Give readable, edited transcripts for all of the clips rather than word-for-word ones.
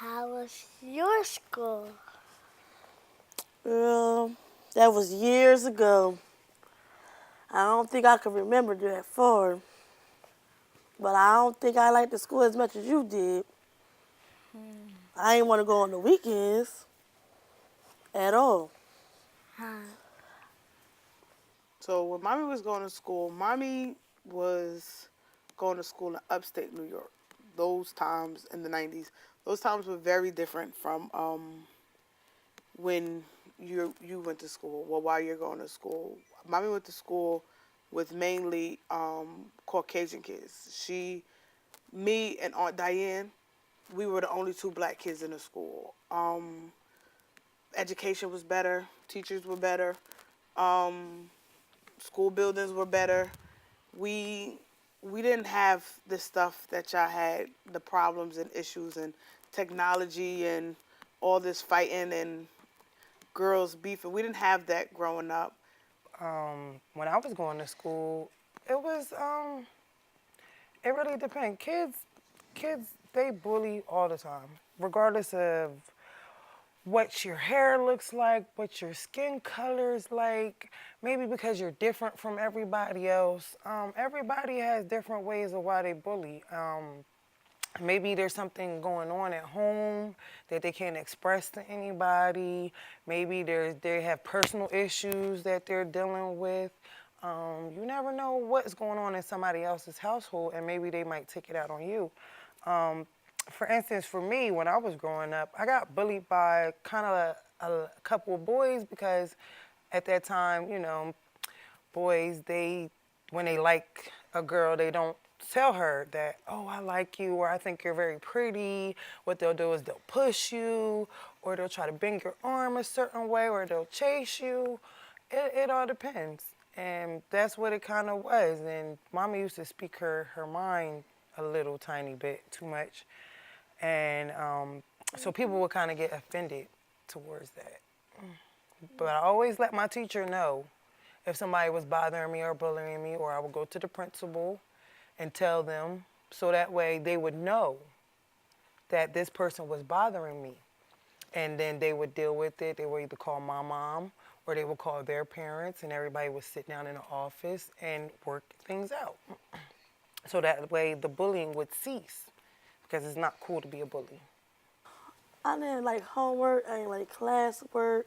How was your school? Girl, that was years ago. I don't think I can remember that far. But I don't think I liked the school as much as you did. I didn't want to go on the weekends at all. Huh? So when mommy was going to school, mommy was going to school in upstate New York. Those times in the 90s, those times were very different from when you went to school. Well, while you're going to school, mommy went to school with mainly Caucasian kids. Me, and Aunt Diane, we were the only two black kids in the school. Education was better, teachers were better, school buildings were better. We we didn't have the stuff that y'all had, the problems and issues and technology and all this fighting and girls beefing. We didn't have that growing up. When I was going to school, it was it really depends. Kids, they bully all the time, regardless of what your hair looks like, what your skin color is like. Maybe because you're different from everybody else. Everybody has different ways of why they bully. Maybe there's something going on at home that they can't express to anybody. Maybe they have personal issues that they're dealing with. You never know what's going on in somebody else's household, and maybe they might take it out on you. For instance, for me, when I was growing up, I got bullied by kind of a couple of boys because at that time, boys, when they like a girl, they don't tell her that, oh, I like you, or I think you're very pretty. What they'll do is they'll push you, or they'll try to bend your arm a certain way, or they'll chase you. It all depends. And that's what it kind of was. And Mama used to speak her mind a little tiny bit too much. And so people would kind of get offended towards that. But I always let my teacher know if somebody was bothering me or bullying me, or I would go to the principal and tell them so that way they would know that this person was bothering me. And then they would deal with it. They would either call my mom or they would call their parents, and everybody would sit down in the office and work things out. So that way the bullying would cease because it's not cool to be a bully. I didn't like homework. I didn't like classwork.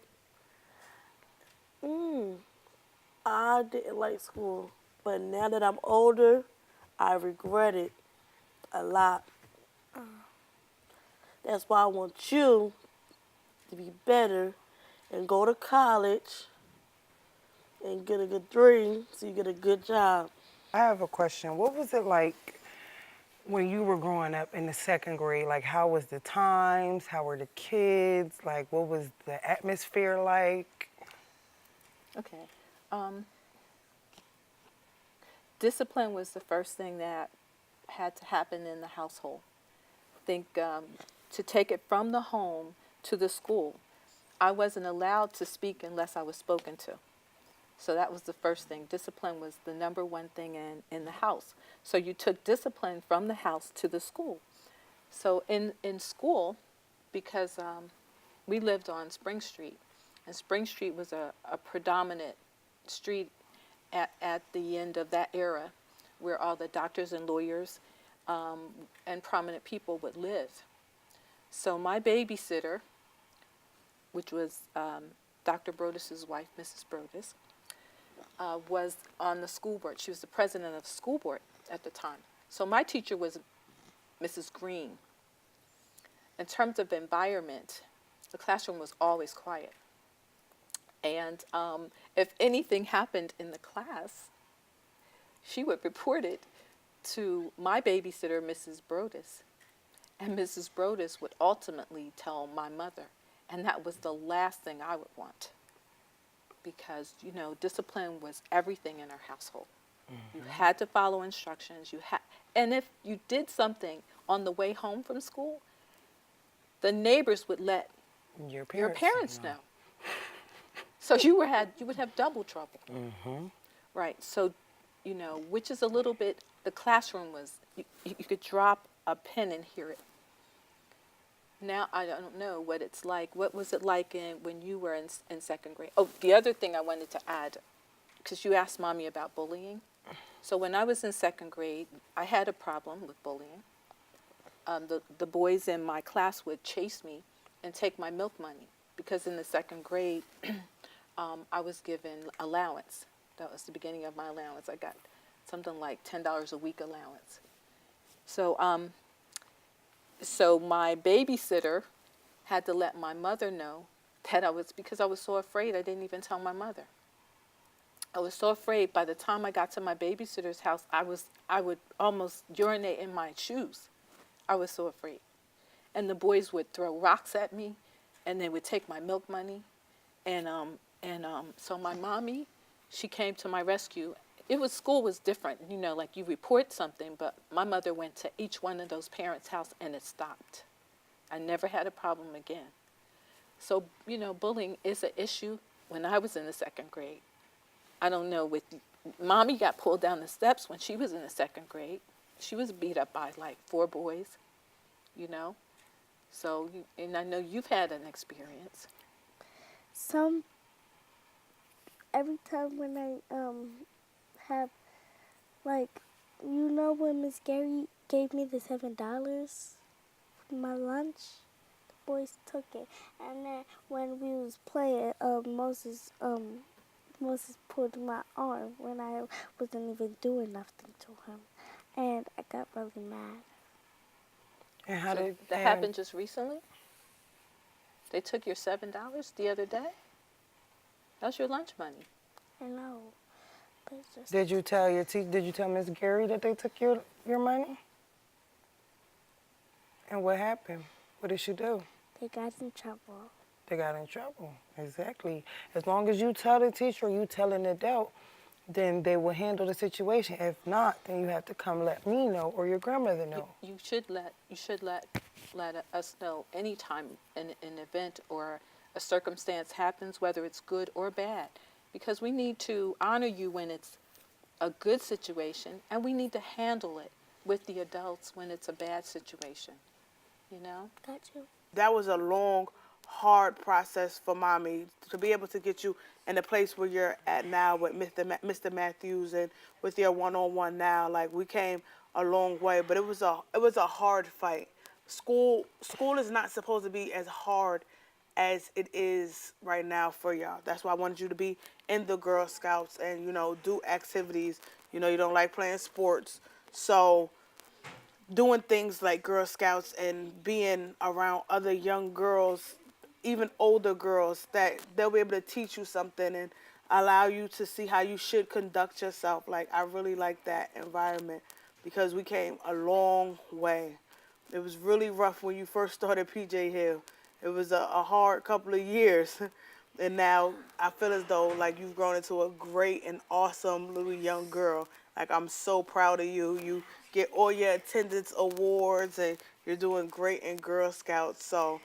I didn't like school. But now that I'm older, I regret it a lot. That's why I want you to be better and go to college and get a good degree so you get a good job. I have a question. What was it like when you were growing up in the second grade? Like, how was the times? How were the kids? Like, what was the atmosphere like? Okay. Um, Discipline was the first thing that had to happen in the household. I think to take it from the home to the school, I wasn't allowed to speak unless I was spoken to. So that was the first thing. Discipline was the number one thing in the house. So you took discipline from the house to the school. So in school, because we lived on Spring Street, and Spring Street was a predominant street at the end of that era where all the doctors and lawyers and prominent people would live. So my babysitter, which was Dr. Brodus's wife, Mrs. Brodus, was on the school board. She was the president of the school board at the time. So my teacher was Mrs. Green. In terms of environment, the classroom was always quiet. And if anything happened in the class, she would report it to my babysitter, Mrs. Brodus. And Mrs. Brodus would ultimately tell my mother. And that was the last thing I would want. Because, discipline was everything in our household. You had to follow instructions. And if you did something on the way home from school, the neighbors would let Your your parents, parents know. So you would have double trouble. Right. So, which is a little bit, the classroom was, you could drop a pin and hear it. Now I don't know what it's like. What was it like when you were in second grade? Oh, the other thing I wanted to add, because you asked Mommy about bullying. So when I was in second grade, I had a problem with bullying. The boys in my class would chase me and take my milk money because in the second grade, I was given allowance. That was the beginning of my allowance. I got something like $10 a week allowance. So, so my babysitter had to let my mother know that because I was so afraid, I didn't even tell my mother. I was so afraid. By the time I got to my babysitter's house, I would almost urinate in my shoes. I was so afraid. And the boys would throw rocks at me, and they would take my milk money. And so my mommy, she came to my rescue. School was different, you know, like you report something, but my mother went to each one of those parents' house, and it stopped. I never had a problem again. So, you know, bullying is an issue when I was in the second grade. I don't know, Mommy got pulled down the steps when she was in the second grade. She was beat up by like 4 boys, you know. So, and I know you've had an experience. Every time when I have, like, you know when Miss Gary gave me the $7 for my lunch, the boys took it. And then when we was playing, Moses pulled my arm when I wasn't even doing nothing to him. And I got really mad. And how did That happened just recently? They took your $7 the other day? That was your lunch money. I know. But it's just, Did you tell Did you tell Miss Gary that they took your money? And what happened? What did she do? they got in trouble. They got in trouble. Exactly. As long as you tell the teacher, or you tell an adult, then they will handle the situation. If not, then you have to come let me know or your grandmother know. You should let us know anytime an event or a circumstance happens, whether it's good or bad, because we need to honor you when it's a good situation, and we need to handle it with the adults when it's a bad situation. You know? Got you. That was a long, hard process for Mommy to be able to get you in the place where you're at now with Mr. Matthews and with your one-on-one now. Like, we came a long way, but it was a hard fight. School is not supposed to be as hard as it is right now for y'all. That's why I wanted you to be in the Girl Scouts and, you know, do activities. You know, you don't like playing sports. So doing things like Girl Scouts and being around other young girls, even older girls, that they'll be able to teach you something and allow you to see how you should conduct yourself. Like, I really like that environment because we came a long way. It was really rough when you first started PJ Hill. It was a hard couple of years. And now I feel as though, like, you've grown into a great and awesome little young girl. Like, I'm so proud of you. You get all your attendance awards, and you're doing great in Girl Scouts. So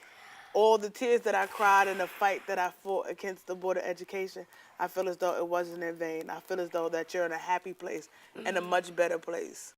all the tears that I cried in the fight that I fought against the Board of Education, I feel as though it wasn't in vain. I feel as though that you're in a happy place and a much better place.